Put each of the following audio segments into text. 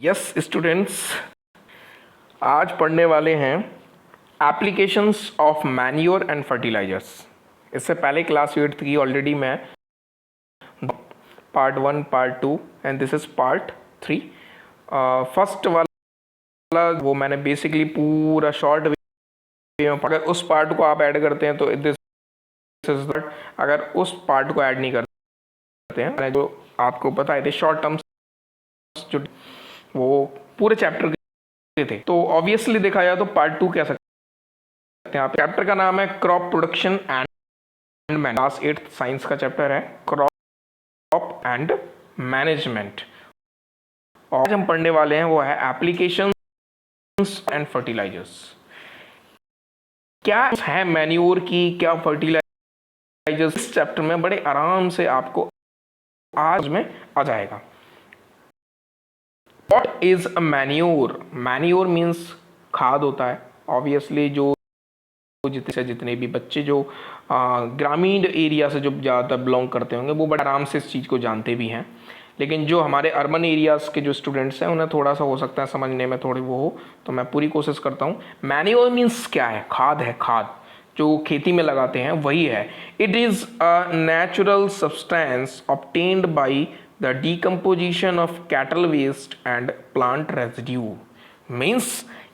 Yes students, आज पढ़ने वाले हैं applications of manure and fertilisers. इससे पहले क्लास 8th की ऑलरेडी मैं part 1, part 2 and this is part 3। First वाला वो मैंने बेसिकली पूरा शॉर्ट वे में, अगर उस पार्ट को आप ऐड करते हैं तो दिस इज, अगर उस पार्ट को ऐड नहीं करते हैं जो आपको पता है थे शॉर्ट टर्म्स जो वो पूरे चैप्टर के थे, तो ऑब्वियसली देखा जाए तो पार्ट 2 कह सकते हैं आप। चैप्टर का नाम है crop production and management. Class 8th science का चैप्टर है क्रॉप एंड मैनेजमेंट। और आज हम पढ़ने वाले हैं वो है एप्लीकेशंस एंड फर्टिलाइजर्स। क्या है मैन्योर की, क्या फर्टिलाइजर्स, इस चैप्टर में बड़े आराम से आपको आज में आ जाएगा। What is a manure? Manure means खाद होता है। ऑब्वियसली जो जितने भी बच्चे जो ग्रामीण एरिया से जो ज़्यादातर बिलोंग करते होंगे वो बड़े आराम से इस चीज़ को जानते भी हैं, लेकिन जो हमारे अर्बन एरियाज़ के जो स्टूडेंट्स हैं उन्हें थोड़ा सा हो सकता है समझने में थोड़ी वो हो, तो मैं पूरी कोशिश करता हूँ। मैन्योर मीन्स क्या है? खाद है। खाद जो खेती में लगाते हैं वही है। It is a natural substance obtained by the decomposition of cattle waste and plant residue। Means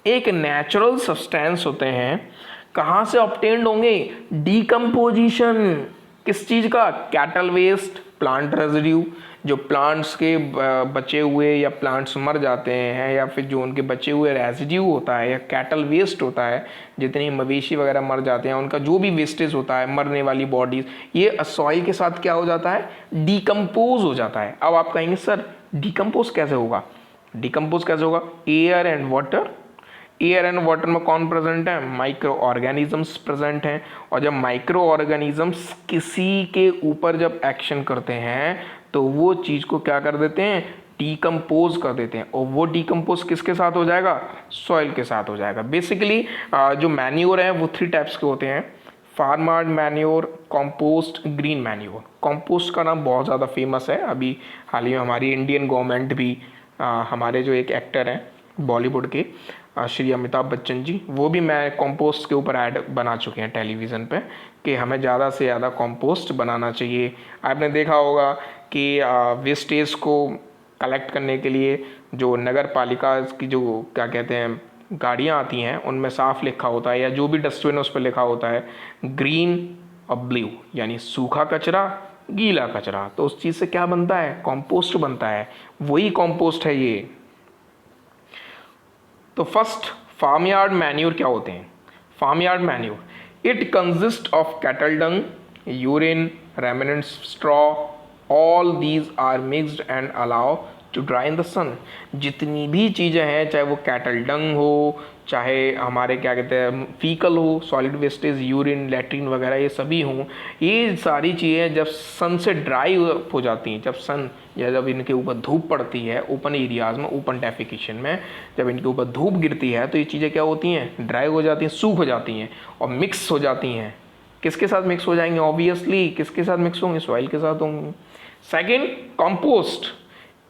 एक नेचुरल सब्सटेंस होते हैं, कहाँ से ऑब्टेन्ड होंगे? डिकम्पोजिशन किस चीज़ का? कैटल वेस्ट, प्लांट रेजिड्यू, जो प्लांट्स के बचे हुए या प्लांट्स मर जाते हैं या फिर जो उनके बचे हुए रेजिड्यू होता है या कैटल वेस्ट होता है, जितने मवेशी वगैरह मर जाते हैं उनका जो भी वेस्टेज होता है, मरने वाली बॉडीज, ये सॉइल के साथ क्या हो जाता है? डिकम्पोज हो जाता है। अब आप कहेंगे सर डिकम्पोज कैसे होगा? डिकम्पोज कैसे होगा? Air and water. Air and water में कौन प्रेजेंट है? माइक्रो ऑर्गेनिजम्स प्रेजेंट हैं। और जब माइक्रो ऑर्गेनिजम्स किसी के ऊपर जब एक्शन करते हैं तो वो चीज़ को क्या कर देते हैं? डिकम्पोज कर देते हैं। और वो डिकम्पोज किसके साथ हो जाएगा? सॉइल के साथ हो जाएगा। बेसिकली जो मैन्योर है वो 3 टाइप्स के होते हैं: farmer manure, compost, green manure. Compost का नाम बहुत ज़्यादा फेमस है। अभी हाल ही में हमारी इंडियन गवर्नमेंट भी हमारे जो एक एक्टर हैं बॉलीवुड के श्री अमिताभ बच्चन जी, वो भी मैं कंपोस्ट के ऊपर ऐड बना चुके हैं टेलीविज़न पे कि हमें ज़्यादा से ज़्यादा कंपोस्ट बनाना चाहिए। आपने देखा होगा कि वेस्टेज को कलेक्ट करने के लिए जो नगर पालिका की जो क्या कहते हैं गाड़ियाँ आती हैं उनमें साफ लिखा होता है, या जो भी डस्टबिन उस पर लिखा होता है ग्रीन और ब्लू, यानी सूखा कचरा, गीला कचरा। तो उस चीज़ से क्या बनता है? कंपोस्ट बनता है। वही कंपोस्ट है ये। तो फर्स्ट, फार्म यार्ड मैन्योर क्या होते हैं? Farmyard manure, it consist of cattle dung, urine, remnants, straw, all these are mixed and allow to dry in the sun. जितनी भी चीज़ें हैं, चाहे वो कैटल डंग हो, चाहे हमारे क्या कहते हैं फीकल हो, सॉलिड वेस्टेज, यूरिन, लैट्रिन वगैरह, ये सभी हों, ये सारी चीज़ें जब सन से ड्राई हो जाती हैं, जब सन या जब इनके ऊपर धूप पड़ती है ओपन एरियाज़ में, ओपन डेफिकेशन में जब इनके ऊपर धूप गिरती है तो ये चीज़ें क्या होती हैं? ड्राई हो जाती हैं, सूख हो जाती हैं और मिक्स हो जाती हैं। किसके साथ मिक्स हो जाएंगे? ऑब्वियसली किसके साथ मिक्स होंगे? सॉइल के साथ होंगे। Second, compost,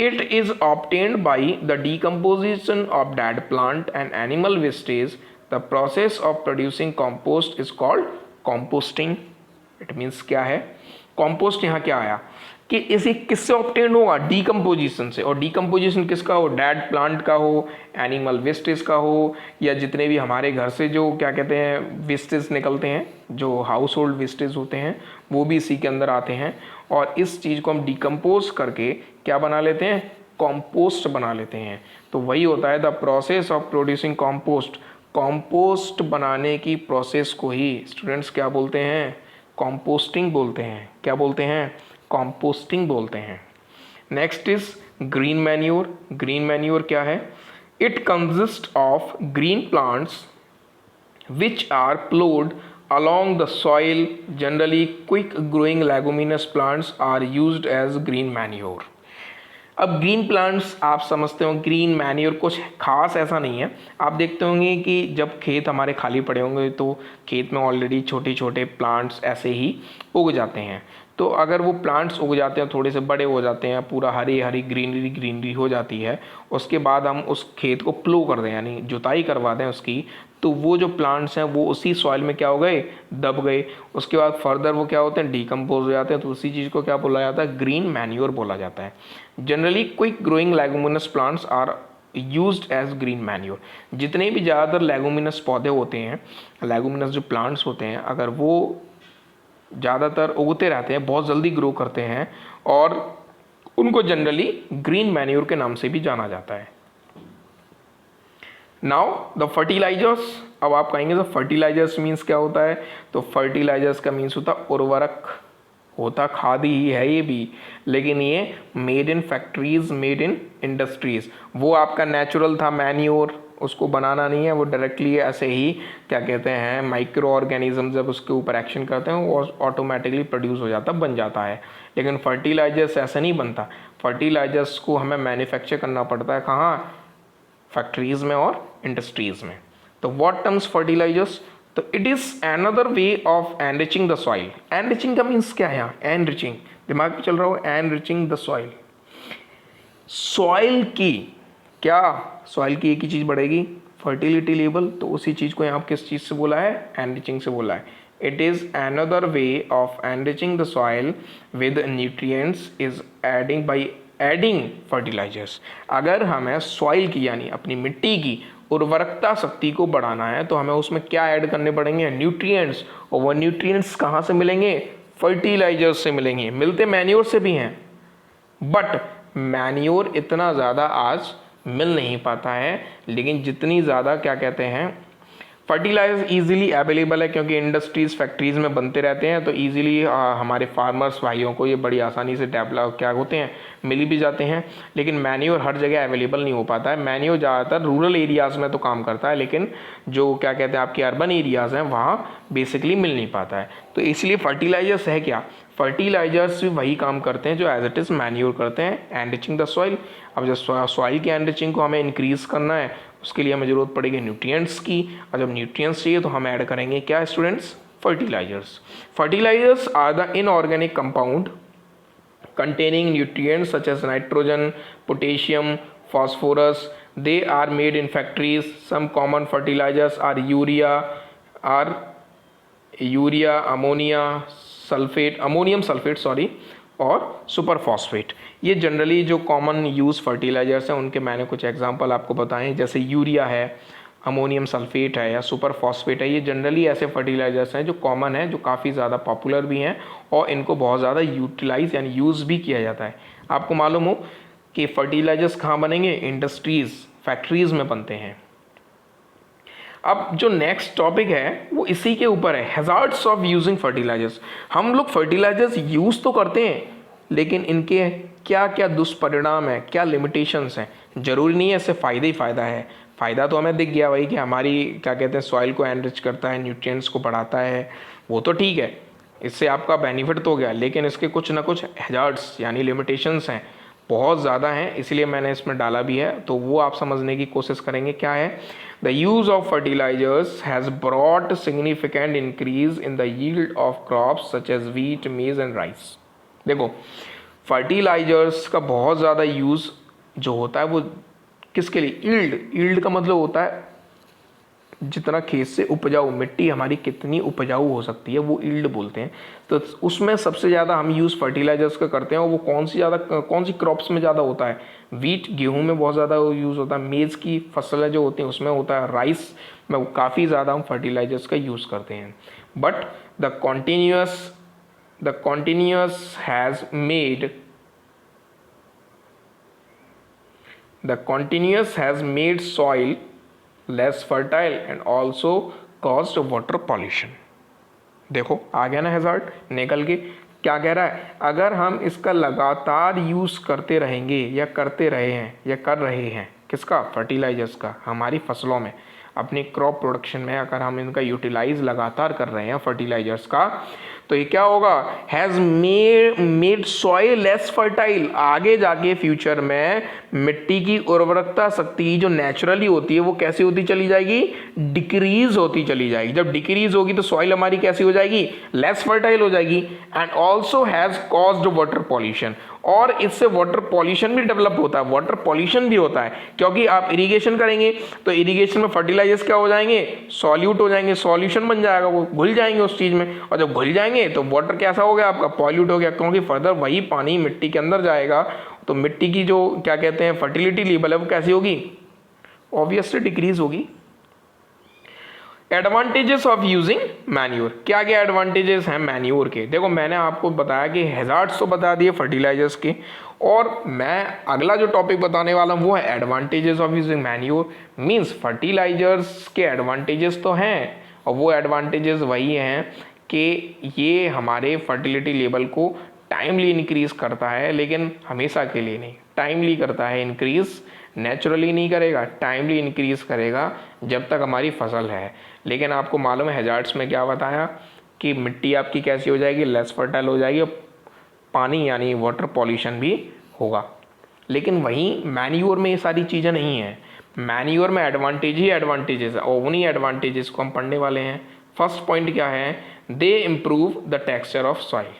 it is obtained by the decomposition of dead plant and animal wastage. The process of producing compost is called composting. It means क्या है? compost यहाँ क्या आया कि इसे किससे ऑब्टेन होगा? डिकम्पोजिशन से। और डिकम्पोजिशन किसका हो? डेड प्लांट का हो, एनिमल वेस्टेज का हो, या जितने भी हमारे घर से जो क्या कहते हैं वेस्टेज निकलते हैं, जो हाउस होल्ड वेस्टेज होते हैं, वो भी इसी के अंदर आते हैं। और इस चीज़ को हम डिकम्पोज करके क्या बना लेते हैं? कॉम्पोस्ट बना लेते हैं। तो वही होता है the process of producing compost. Compost बनाने की प्रोसेस को ही स्टूडेंट्स क्या बोलते हैं? कॉम्पोस्टिंग बोलते हैं। क्या बोलते हैं? कॉम्पोस्टिंग बोलते हैं। Next is green manure. Green manure क्या है? It consist of green plants which are ploughed along the soil. Generally quick growing leguminous plants are used as green manure. अब ग्रीन प्लांट्स आप समझते हो, ग्रीन मैन्योर कुछ खास ऐसा नहीं है। आप देखते होंगे कि जब खेत हमारे खाली पड़े होंगे तो खेत में ऑलरेडी छोटे छोटे प्लांट्स ऐसे ही उग जाते हैं। तो अगर वो प्लांट्स उग जाते हैं, थोड़े से बड़े हो जाते हैं, पूरा हरी हरी ग्रीनरी हो जाती है, उसके बाद हम उस खेत को प्लो कर दें यानी जुताई करवा दें उसकी, तो वो जो प्लांट्स हैं वो उसी सॉइल में क्या हो गए, दब गए। उसके बाद फर्दर वो क्या होते हैं, डिकम्पोज हो जाते हैं। तो उसी चीज़ को क्या बोला जाता है, ग्रीन मैन्योर बोला जाता है। Generally quick growing leguminous plants are used as green manure. जितने भी ज़्यादातर लेगुमिनस पौधे होते हैं, लेगुमिनस जो प्लांट्स होते हैं, अगर वो ज़्यादातर उगते रहते हैं, बहुत जल्दी ग्रो करते हैं, और उनको जनरली ग्रीन मैन्योर के नाम से भी जाना जाता है। Now the fertilisers. अब आप कहेंगे तो फर्टिलाइजर्स मीन्स क्या होता है, तो फर्टिलाइजर्स का मीन्स होता है उर्वरक, होता खाद ही है ये भी, लेकिन ये made in factories, made in industries. वो आपका नेचुरल था मैन्योर, उसको बनाना नहीं है, वो डायरेक्टली ऐसे ही क्या कहते हैं, माइक्रो ऑर्गेनिज्म जब उसके ऊपर एक्शन करते हैं वो ऑटोमेटिकली प्रोड्यूस हो जाता, बन जाता है। लेकिन फर्टिलाइजर्स ऐसा नहीं बनता, फर्टिलाइजर्स को हमें मैन्युफैक्चर करना पड़ता है, कहाँ, फैक्ट्रीज में और इंडस्ट्रीज में। तो व्हाट टर्म्स फर्टिलाइजर्स, तो it is another way of enriching the soil. Enriching का मीन्स क्या है यहाँ, एनरिचिंग, दिमाग में चल रहा हो, एनरिचिंग द सॉइल। सॉइल की क्या, सॉइल की एक ही चीज़ बढ़ेगी, फर्टिलिटी लेवल, तो उसी चीज़ को यहाँ किस चीज़ से बोला है, एनरिचिंग से बोला है। It is another way of enriching the soil with nutrients is adding by adding fertilisers. अगर हमें सॉइल की यानी अपनी मिट्टी की उर्वरकता शक्ति को बढ़ाना है तो हमें उसमें क्या ऐड करने पड़ेंगे, न्यूट्रिएंट्स। और वो न्यूट्रिएंट्स कहाँ से मिलेंगे, फर्टिलाइजर्स से मिलेंगे। मिलते मैन्योर से भी हैं, बट मैन्योर इतना ज़्यादा आज मिल नहीं पाता है, लेकिन जितनी ज़्यादा क्या कहते हैं, फर्टिलाइजर इजीली अवेलेबल है, क्योंकि इंडस्ट्रीज़ फैक्ट्रीज़ में बनते रहते हैं, तो इजीली हमारे फार्मर्स भाइयों को ये बड़ी आसानी से डेवलप क्या होते हैं, मिल भी जाते हैं। लेकिन मैन्योर हर जगह अवेलेबल नहीं हो पाता है। मैन्योर ज़्यादातर रूरल एरियाज़ में तो काम करता है, लेकिन जो क्या कहते हैं आपके अर्बन एरियाज़ हैं वहाँ बेसिकली मिल नहीं पाता है। तो इसलिए फर्टिलाइजर्स है क्या, फर्टिलाइजर्स भी वही काम करते हैं जो एज इट इज़ मैन्योर करते हैं, एनरिचिंग द सॉइल। अब जब सॉइल की एनरिचिंग को हमें इंक्रीज़ करना है, उसके लिए हमें ज़रूरत पड़ेगी न्यूट्रिएंट्स की, और जब न्यूट्रिएंट्स चाहिए तो हम ऐड करेंगे क्या students, fertilisers. Fertilisers are the inorganic compound containing nutrients such as nitrogen, potassium, phosphorus. They are made in factories. Some common fertilizers are urea, ammonium sulfate और सुपर फॉस्फेट। ये जनरली जो common use fertilisers हैं उनके मैंने कुछ example आपको बताएं, जैसे यूरिया है, अमोनियम सल्फेट है या सुपर फॉस्फेट है। ये जनरली ऐसे फर्टिलाइजर्स हैं जो कॉमन है, जो काफ़ी ज़्यादा पॉपुलर भी हैं और इनको बहुत ज़्यादा यूटिलाइज यानी यूज़ भी किया जाता है। आपको मालूम हो कि फर्टिलाइजर्स कहाँ बनेंगे, इंडस्ट्रीज़, फैक्ट्रीज़ में बनते हैं। अब जो नेक्स्ट टॉपिक है वो इसी के ऊपर है, हैज़ार्ड्स ऑफ यूजिंग फर्टिलाइजर्स। हम लोग फर्टिलाइजर्स यूज़ तो करते हैं, लेकिन इनके क्या क्या दुष्परिणाम है, क्या लिमिटेशंस हैं। ज़रूरी नहीं है इससे फ़ायदा ही फ़ायदा है, फ़ायदा तो हमें दिख गया भाई कि हमारी क्या कहते हैं सॉइल को एनरिच करता है, न्यूट्रिएंट्स को बढ़ाता है, वो तो ठीक है, इससे आपका बेनिफिट तो हो गया, लेकिन इसके कुछ ना कुछ हैज़ार्ड्स यानी लिमिटेशंस हैं, बहुत ज़्यादा हैं, इसलिए मैंने इसमें डाला भी है, तो वो आप समझने की कोशिश करेंगे। क्या है, the use of fertilisers has brought significant increase in the yield of crops such as wheat, maize and rice. देखो फर्टिलाइजर्स का बहुत ज़्यादा यूज़ जो होता है वो किसके लिए, ईल्ड का मतलब होता है जितना खेत से उपजाऊ मिट्टी हमारी कितनी उपजाऊ हो सकती है, वो ईल्ड बोलते हैं। तो उसमें सबसे ज़्यादा हम यूज़ फर्टिलाइजर्स का करते हैं, और वो कौन सी क्रॉप्स में ज़्यादा होता है, वीट गेहूं में बहुत ज़्यादा यूज़ होता है, मेज़ की फसलें जो होती हैं उसमें होता है, राइस में काफ़ी ज़्यादा हम फर्टिलाइजर्स का यूज़ करते हैं। But the continuous has made soil less fertile and also caused water pollution। देखो आ गया ना हैज़ार्ड निकल के, क्या कह रहा है, अगर हम इसका लगातार यूज़ करते रहेंगे या करते रहे हैं या कर रहे हैं, किसका, फर्टिलाइजर्स का, हमारी फसलों में, अपने क्रॉप प्रोडक्शन में अगर हम इनका यूटिलाइज लगातार कर रहे हैं फर्टिलाइजर्स का, तो ये क्या होगा, has made soil less fertile. आगे जाके फ्यूचर में मिट्टी की उर्वरकता शक्ति जो नेचुरली होती है वो कैसी होती चली जाएगी, डिक्रीज होती चली जाएगी। जब डिक्रीज होगी तो सॉइल हमारी कैसी हो जाएगी, लेस फर्टाइल हो जाएगी। And also has caused water pollution, और इससे वाटर पॉल्यूशन भी डेवलप होता है, वाटर पॉल्यूशन भी होता है, क्योंकि आप इरिगेशन करेंगे तो इरिगेशन में फर्टिलाइजर्स क्या हो जाएंगे, सॉल्यूट हो जाएंगे, सॉल्यूशन बन जाएगा, वो घुल जाएंगे उस चीज़ में, और जब घुल जाएंगे तो वाटर कैसा हो गया आपका, पॉल्यूट हो गया, क्योंकि फर्दर वही पानी मिट्टी के अंदर जाएगा तो मिट्टी की जो क्या कहते हैं फर्टिलिटी लेवल है वो कैसी होगी, ऑब्वियसली डिक्रीज होगी। एडवांटेजेस ऑफ यूजिंग मैन्योर, क्या क्या एडवांटेजेस हैं मैन्योर के। देखो मैंने आपको बताया कि हैजार्ड्स तो बता दिए फर्टिलाइजर्स के, और मैं अगला जो टॉपिक बताने वाला हूँ वो है advantages of using manure. Means fertilisers के एडवांटेजेस तो हैं, और वो एडवांटेजेस वही हैं कि ये हमारे फर्टिलिटी लेवल को टाइमली इंक्रीज करता है, लेकिन हमेशा के लिए नहीं, टाइमली करता है इंक्रीज, नेचुरली नहीं करेगा, टाइमली इंक्रीज करेगा जब तक हमारी फसल है। लेकिन आपको मालूम है हैजार्ड्स में क्या बताया कि मिट्टी आपकी कैसी हो जाएगी, लेस फर्टाइल हो जाएगी, और पानी यानी वाटर पॉल्यूशन भी होगा। लेकिन वहीं मैन्योर में ये सारी चीज़ें नहीं हैं, मैन्योर में एडवांटेज ही एडवांटेजेस है, और उन्हीं एडवांटेजेस को हम पढ़ने वाले हैं। फर्स्ट पॉइंट क्या है, दे improve the texture of soil.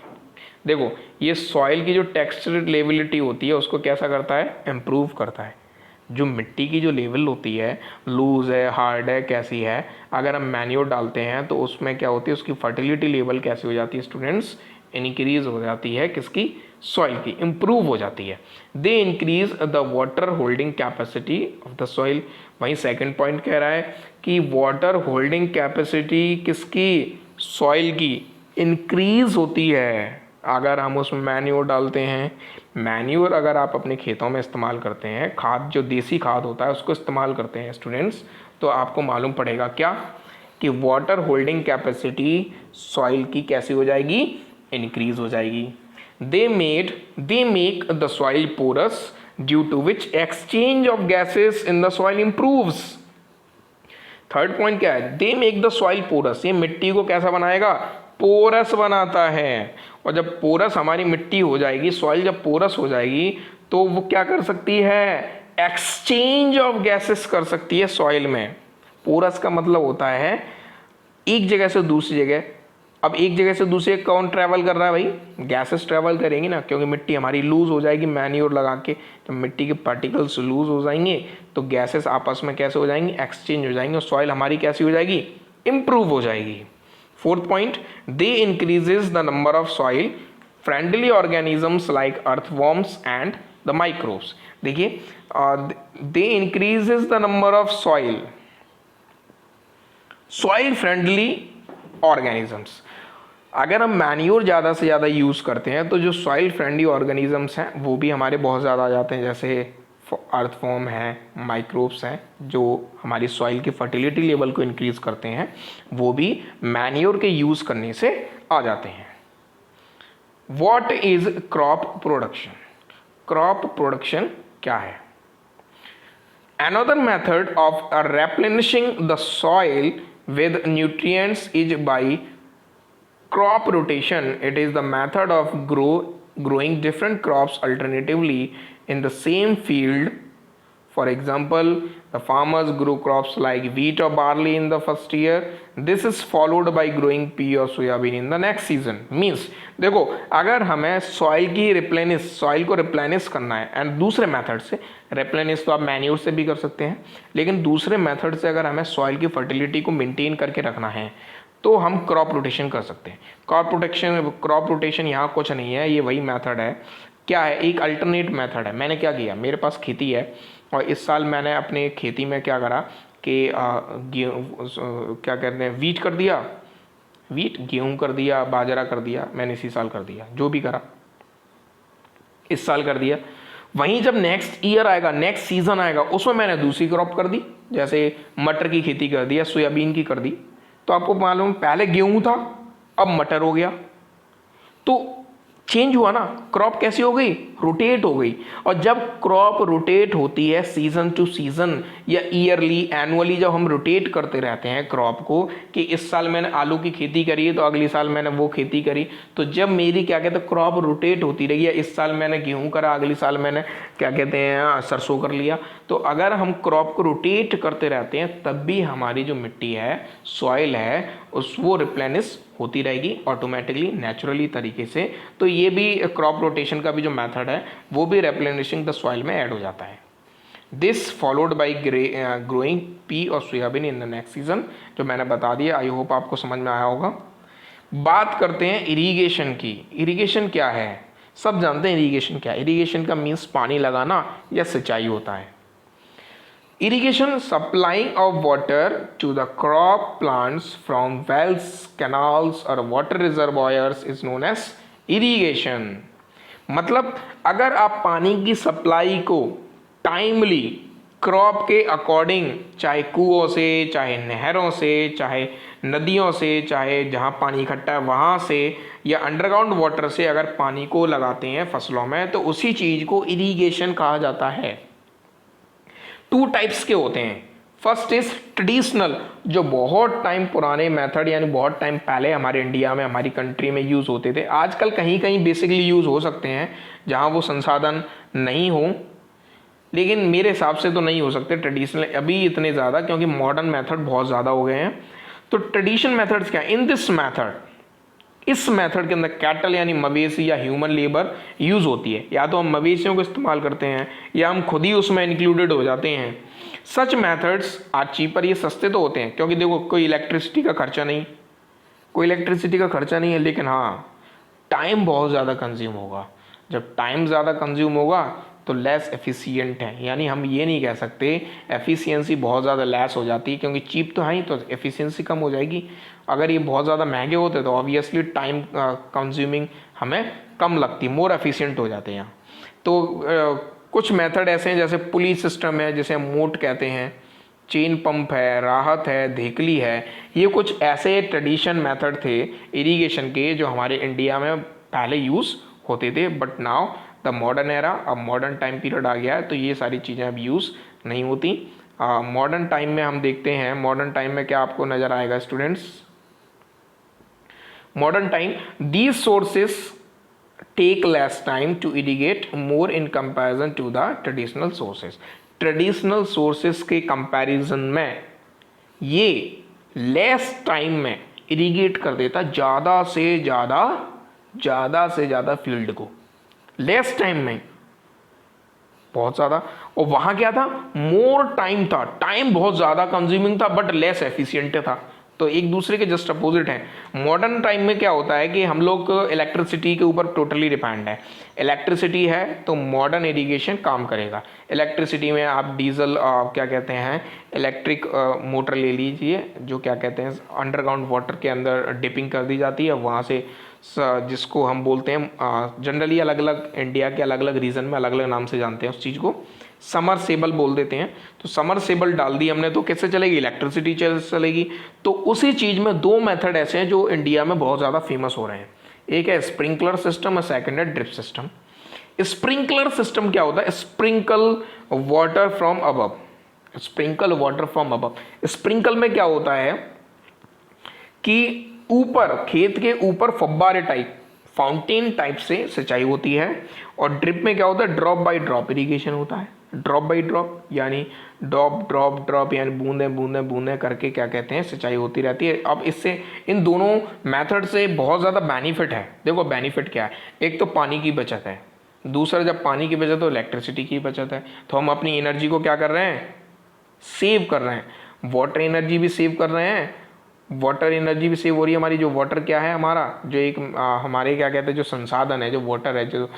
देखो ये सॉइल की जो टेक्सचरेबिलिटी होती है उसको कैसा करता है, इम्प्रूव करता है। जो मिट्टी की जो लेवल होती है, लूज है, हार्ड है, कैसी है, अगर हम मैन्योर डालते हैं तो उसमें क्या होती है, उसकी फर्टिलिटी लेवल कैसी हो जाती है स्टूडेंट्स, इंक्रीज हो जाती है, किसकी, सॉइल की, इंप्रूव हो जाती है। They increase the water holding capacity of the soil. वहीं सेकंड पॉइंट कह रहा है कि वाटर होल्डिंग कैपेसिटी किसकी, सॉइल की, इंक्रीज होती है अगर हम उसमें मैन्योर डालते हैं। मैन्योर अगर आप अपने खेतों में इस्तेमाल करते हैं, खाद जो देसी खाद होता है उसको इस्तेमाल करते हैं स्टूडेंट्स, तो आपको मालूम पड़ेगा क्या कि वाटर होल्डिंग कैपेसिटी सॉइल की कैसी हो जाएगी, इंक्रीज हो जाएगी। They make the soil porous due to which exchange of gases in the soil improves. Third point क्या है, they make the soil porous, ये मिट्टी को कैसा बनाएगा, पोरस बनाता है। और जब पोरस हमारी मिट्टी हो जाएगी, सॉइल जब पोरस हो जाएगी तो वो क्या कर सकती है, एक्सचेंज ऑफ गैसेस कर सकती है सॉइल में। पोरस का मतलब होता है एक जगह से दूसरी जगह। अब एक जगह से दूसरे कौन ट्रैवल कर रहा है भाई, गैसेस ट्रैवल करेंगी ना, क्योंकि मिट्टी हमारी लूज हो जाएगी मैन्योर लगा के। जब मिट्टी के पार्टिकल्स लूज हो जाएंगे तो गैसेस आपस में कैसे हो जाएंगी, एक्सचेंज हो जाएंगी, और सॉइल हमारी कैसी हो जाएगी, इंप्रूव हो जाएगी। Fourth point, they increases the number of soil friendly organisms like earthworms and the microbes. देखिए they increases the number of soil friendly organisms. अगर हम मैन्योर ज़्यादा से ज़्यादा यूज़ करते हैं तो जो सॉइल फ्रेंडली ऑर्गेनिजम्स हैं वो भी हमारे बहुत ज़्यादा आ जाते हैं, जैसे अर्थफॉर्म है, माइक्रोब्स हैं, जो हमारी सॉइल की फर्टिलिटी लेवल को इंक्रीज करते हैं, वो भी मैन्योर के यूज़ करने से आ जाते हैं। What is crop production, crop production क्या है, another method of replenishing the soil with nutrients is by crop rotation. It is the method of growing different crops alternatively in the same field. For example, the farmers grow crops like wheat or barley in the first year. This is followed by growing pea or soyabean in the next season. Means देखो अगर हमें soil को replenish करना है, and दूसरे method से replenish तो आप मैन्योर से भी कर सकते हैं, लेकिन दूसरे मेथड से अगर हमें सॉइल की फर्टिलिटी को मेंटेन करके रखना है तो हम क्रॉप रोटेशन कर सकते हैं। क्रॉप रोटेशन यहाँ कुछ नहीं है, ये वही मेथड है। क्या है, एक अल्टरनेट मेथड है। मैंने क्या किया, मेरे पास खेती है और इस साल मैंने अपने खेती में क्या करा कि क्या कहते हैं, वीट कर दिया, गेहूँ कर दिया, बाजरा कर दिया, मैंने इसी साल कर दिया, जो भी करा इस साल कर दिया। वहीं जब नेक्स्ट ईयर आएगा, नेक्स्ट सीजन आएगा, उसमें मैंने दूसरी क्रॉप कर दी, जैसे मटर की खेती कर दी या सोयाबीन की कर दी। तो आपको मालूम पहले गेहूँ था, अब मटर हो गया। तो चेंज हुआ ना, क्रॉप कैसी हो गई, रोटेट हो गई। और जब क्रॉप रोटेट होती है सीजन टू सीजन या ईयरली एनुअली, जब हम रोटेट करते रहते हैं क्रॉप को कि इस साल मैंने आलू की खेती करी तो अगली साल मैंने वो खेती करी, तो जब मेरी क्या कहते हैं क्रॉप रोटेट होती रही है, इस साल मैंने गेहूं करा, अगली साल मैंने क्या कहते हैं सरसों कर लिया, तो अगर हम क्रॉप को रोटेट करते रहते हैं तब भी हमारी जो मिट्टी है, सॉइल है, उस वो रिप्लेनिश होती रहेगी ऑटोमेटिकली नेचुरली तरीके से। तो ये भी क्रॉप रोटेशन का भी जो मेथड है वो भी रेप्लेनिशिंग द सॉइल में ऐड हो जाता है। This followed by growing pea और soybean in the next season, जो मैंने बता दिया, आई होप आपको समझ में आया होगा। बात करते हैं इरिगेशन की। इरिगेशन क्या है, सब जानते हैं इरिगेशन क्या है। इरिगेशन का मीन्स पानी लगाना या सिंचाई होता है। Irrigation, supplying of water to the crop plants from wells, canals or water reservoirs is known as irrigation। मतलब अगर आप पानी की सप्लाई को टाइमली क्रॉप के अकॉर्डिंग, चाहे कुओं से, चाहे नहरों से, चाहे नदियों से, चाहे जहाँ पानी इकट्ठा है वहाँ से, या अंडरग्राउंड वाटर से अगर पानी को लगाते हैं फसलों में, तो उसी चीज़ को इरिगेशन कहा जाता है। टू टाइप्स के होते हैं। फर्स्ट इज ट्रेडिशनल, जो बहुत टाइम पुराने मेथड यानी बहुत टाइम पहले हमारे इंडिया में, हमारी कंट्री में यूज़ होते थे। आजकल कहीं कहीं बेसिकली यूज़ हो सकते हैं जहाँ वो संसाधन नहीं हो, लेकिन मेरे हिसाब से तो नहीं हो सकते ट्रेडिशनल अभी इतने ज़्यादा, क्योंकि मॉडर्न मेथड बहुत ज़्यादा हो गए हैं। तो ट्रेडिशनल मेथड्स क्या, इन दिस मेथड, इस मेथड के अंदर कैटल यानी मवेशी या ह्यूमन लेबर यूज़ होती है। या तो हम मवेशियों को इस्तेमाल करते हैं या हम खुद ही उसमें इंक्लूडेड हो जाते हैं। सच मेथड्स आर चीपर, ये सस्ते तो होते हैं क्योंकि देखो कोई इलेक्ट्रिसिटी का खर्चा नहीं, कोई इलेक्ट्रिसिटी का खर्चा नहीं है, लेकिन हाँ टाइम बहुत ज़्यादा कंज्यूम होगा। जब टाइम ज़्यादा कंज्यूम होगा तो लेस एफिशिएंट है, यानी हम ये नहीं कह सकते एफिशिएंसी बहुत ज़्यादा लेस हो जाती है, क्योंकि चीप तो है ही तो एफिशिएंसी कम हो जाएगी। अगर ये बहुत ज़्यादा महंगे होते तो ऑब्वियसली टाइम कंज्यूमिंग हमें कम लगती, मोर एफिशिएंट हो जाते हैं। तो कुछ मेथड ऐसे हैं जैसे पुली सिस्टम है, जिसे हम मोट कहते हैं, चेन पंप है, राहत है, धेकली है, ये कुछ ऐसे ट्रेडिशन मेथड थे इरिगेशन के जो हमारे इंडिया में पहले यूज़ होते थे। But now the modern era, अब मॉडर्न टाइम पीरियड आ गया है तो ये सारी चीज़ें अब यूज़ नहीं होती। मॉडर्न टाइम में हम देखते हैं, मॉडर्न टाइम में क्या आपको नज़र आएगा students, modern time these sources take less time to irrigate more in comparison to the traditional sources. Traditional sources के कंपैरिजन में ये लेस टाइम में इरिगेट कर देता ज़्यादा से ज़्यादा फील्ड को, लेस टाइम में बहुत ज़्यादा। और वहाँ क्या था, मोर टाइम था, टाइम बहुत ज़्यादा कंज्यूमिंग था बट लेस एफिशिएंट था। तो एक दूसरे के जस्ट अपोजिट हैं। मॉडर्न टाइम में क्या होता है कि हम लोग इलेक्ट्रिसिटी के ऊपर टोटली डिपेंड है। इलेक्ट्रिसिटी है तो मॉडर्न इरिगेशन काम करेगा। इलेक्ट्रिसिटी में आप डीजल क्या कहते हैं, इलेक्ट्रिक मोटर ले लीजिए, जो क्या कहते हैं अंडरग्राउंड वाटर के अंदर डिपिंग कर दी जाती है, वहाँ से जिसको हम बोलते हैं जनरली अलग अलग इंडिया के अलग अलग रीजन में अलग अलग नाम से जानते हैं उस चीज़ को, समरसेबल बोल देते हैं। तो समरसेबल डाल दी हमने तो कैसे चलेगी, इलेक्ट्रिसिटी चलेगी। तो उसी चीज़ में दो मेथड ऐसे हैं जो इंडिया में बहुत ज़्यादा फेमस हो रहे हैं। एक है स्प्रिंकलर सिस्टम और सेकंड है ड्रिप सिस्टम। स्प्रिंकलर सिस्टम क्या होता है, sprinkle water from above, sprinkle water from above. Sprinkle में क्या होता है कि ऊपर खेत के ऊपर फव्वारे टाइप, फाउंटेन टाइप से सिंचाई होती है। और ड्रिप में क्या होता है, ड्रॉप बाय ड्रॉप इरिगेशन होता है। ड्रॉप बाय ड्रॉप यानी ड्रॉप ड्रॉप ड्रॉप यानी बूंदे बूंदे बूंदे करके क्या कहते हैं सिंचाई होती रहती है। अब इससे इन दोनों मेथड से बहुत ज़्यादा बेनिफिट है। देखो बेनिफिट क्या है, एक तो पानी की बचत है, दूसरा जब पानी की बचत तो इलेक्ट्रिसिटी की बचत है। तो हम अपनी एनर्जी को क्या कर रहे हैं, सेव कर रहे हैं। वाटर एनर्जी भी सेव कर रहे हैं, वाटर एनर्जी भी सेव हो रही है हमारी। जो वाटर क्या है हमारा, जो एक हमारे क्या कहते हैं जो संसाधन है, जो वाटर है, जो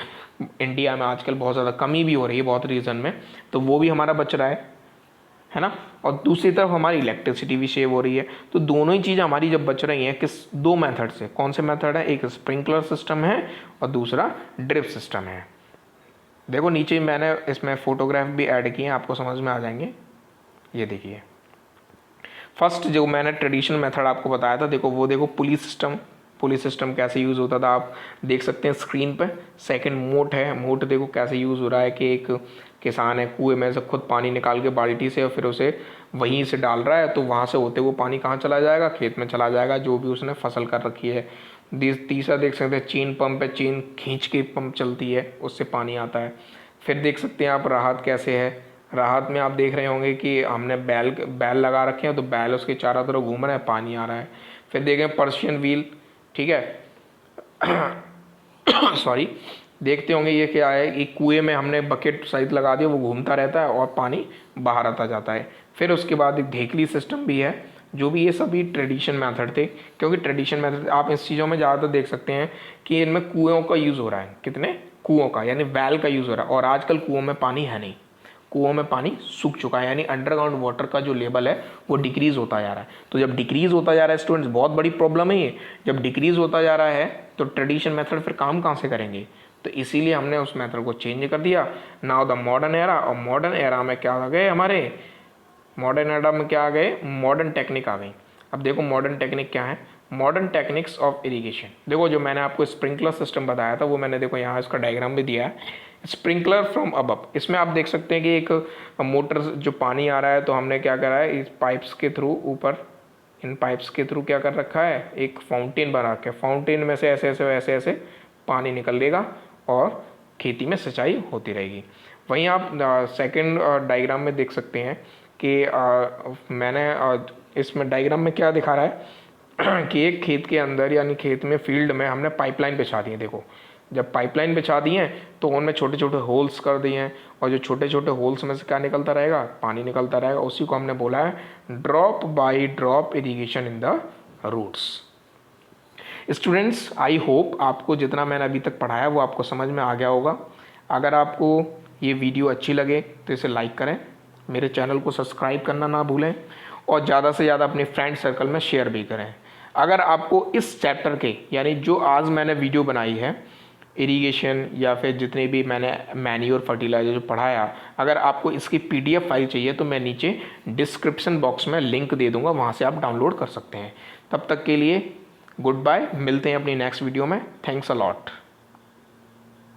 इंडिया में आजकल बहुत ज़्यादा कमी भी हो रही है बहुत रीजन में, तो वो भी हमारा बच रहा है ना। और दूसरी तरफ हमारी इलेक्ट्रिसिटी भी सेव हो रही है। तो दोनों ही चीज़ हमारी जब बच रही हैं किस दो मेथड से, कौन से मेथड है, एक स्प्रिंकलर सिस्टम है और दूसरा ड्रिप सिस्टम है। देखो नीचे मैंने इसमें फोटोग्राफ भी ऐड किए हैं, आपको समझ में आ जाएंगे। ये देखिए फर्स्ट जो मैंने ट्रेडिशनल मेथड आपको बताया था, देखो वो देखो पुली सिस्टम, पुली सिस्टम कैसे यूज़ होता था आप देख सकते हैं स्क्रीन पे। सेकंड मोट है, मोट देखो कैसे यूज़ हो रहा है कि एक किसान है कुएं में से खुद पानी निकाल के बाल्टी से और फिर उसे वहीं से डाल रहा है, तो वहाँ से होते वो पानी कहाँ चला जाएगा, खेत में चला जाएगा जो भी उसने फसल कर रखी है। तीसरा देख सकते हैं चेन पंप है, चेन खींच के पंप चलती है उससे पानी आता है। फिर देख सकते हैं आप राहत कैसे है, राहत में आप देख रहे होंगे कि हमने बैल लगा रखे हैं तो बैल उसके चारों तरफ घूम रहे हैं, पानी आ रहा है। फिर देखें पर्शियन व्हील, ठीक है सॉरी, देखते होंगे ये क्या है, एक कुएं में हमने बकेट साइज लगा दिया, वो घूमता रहता है और पानी बाहर आता जाता है। फिर उसके बाद एक ढेकली सिस्टम भी है, जो भी ये सभी ट्रेडिशन मेथड थे, क्योंकि ट्रेडिशन मेथड आप इस चीज़ों में ज़्यादातर देख सकते हैं कि इनमें कुओं का यूज़ हो रहा है, कितने कुओं का, यानी वेल का यूज़ हो रहा है। और आजकल कुओं में पानी है नहीं, कुओं में पानी सूख चुका है, यानी अंडरग्राउंड वाटर का जो लेवल है वो डिक्रीज़ होता जा रहा है। तो जब डिक्रीज़ होता जा रहा है स्टूडेंट्स, बहुत बड़ी प्रॉब्लम है ये, जब डिक्रीज़ होता जा रहा है तो ट्रेडिशन मेथड फिर काम कहाँ से करेंगे, तो इसीलिए हमने उस मेथड को चेंज कर दिया। नाउ द मॉडर्न एरा, और मॉडर्न एरा में क्या आ गए हमारे, मॉडर्न एरा में क्या आ गए, मॉडर्न टेक्निक आ गई। अब देखो मॉडर्न टेक्निक क्या है, मॉडर्न टेक्निक्स ऑफ इरिगेशन। देखो जो मैंने आपको स्प्रिंकलर सिस्टम बताया था वो मैंने देखो यहाँ इसका डायग्राम भी दिया है, स्प्रिंकलर फ्रॉम अबव। इसमें आप देख सकते हैं कि एक मोटर जो पानी आ रहा है तो हमने क्या करा है, इस पाइप्स के थ्रू ऊपर, इन पाइप्स के थ्रू क्या कर रखा है, एक फाउंटेन बना के, फाउंटेन में से ऐसे ऐसे ऐसे ऐसे पानी निकलेगा और खेती में सिंचाई होती रहेगी। वहीं आप सेकंड डायग्राम में देख सकते हैं कि मैंने इसमें डायग्राम में क्या दिखा रहा है कि एक खेत के अंदर यानी खेत में फील्ड में हमने पाइपलाइन बिछा दी है। देखो जब पाइपलाइन बिछा दी हैं तो उनमें छोटे छोटे होल्स कर दिए हैं, और जो छोटे छोटे होल्स में से क्या निकलता रहेगा, पानी निकलता रहेगा। उसी को हमने बोला है drop by drop irrigation in the roots. Students I hope आपको जितना मैंने अभी तक पढ़ाया वो आपको समझ में आ गया होगा। अगर आपको ये वीडियो अच्छी लगे तो इसे लाइक करें, मेरे चैनल को सब्सक्राइब करना ना भूलें, और ज़्यादा से ज़्यादा अपने फ्रेंड सर्कल में शेयर भी करें। अगर आपको इस चैप्टर के यानी जो आज मैंने वीडियो बनाई है इरिगेशन या फिर जितने भी मैंने मैन्योर फर्टिलाइजर जो पढ़ाया, अगर आपको इसकी PDF फाइल चाहिए तो मैं नीचे डिस्क्रिप्शन बॉक्स में लिंक दे दूंगा, वहाँ से आप डाउनलोड कर सकते हैं। तब तक के लिए गुड बाय, मिलते हैं अपनी नेक्स्ट वीडियो में। Thanks a lot.